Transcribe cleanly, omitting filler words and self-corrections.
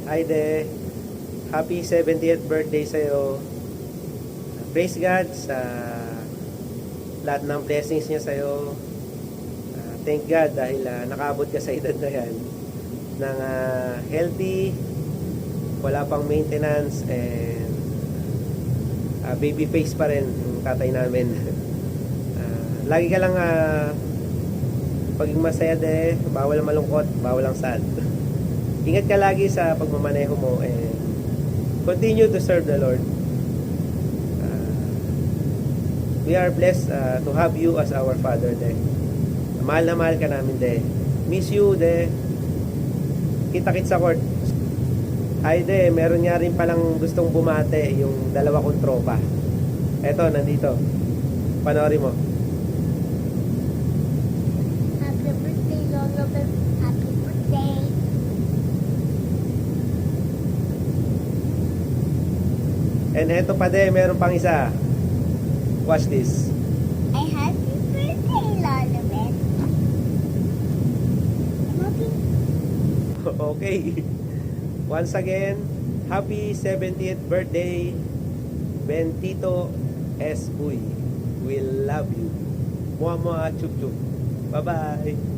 Aide, happy 70th birthday sa'yo. Praise God sa lahat ng blessings niya sa'yo. Thank God dahil nakaabot ka sa edad na yan ng healthy, wala pang maintenance, and baby face pa rin yung tatay namin. Lagi ka lang paging masaya de, bawal ang malungkot, bawal ang sad. Ingat ka lagi sa pagmamaneho mo and continue to serve the Lord. We are blessed to have you as our father de. Mahal na mahal ka namin de. Miss you de. Kita-kits sa court. Ay de, meron nga rin palang gustong bumate yung dalawa kong tropa. Eto, nandito. Panoorin mo. Happy birthday, Lolo Beb. Happy birthday. And eto pa de, meron pang isa. Watch this. Ay, happy birthday, Lolo Beb. Okay. Once again, happy 70th birthday, Bentito S. Uy. We love you. Mua mua chup chup. Bye-bye.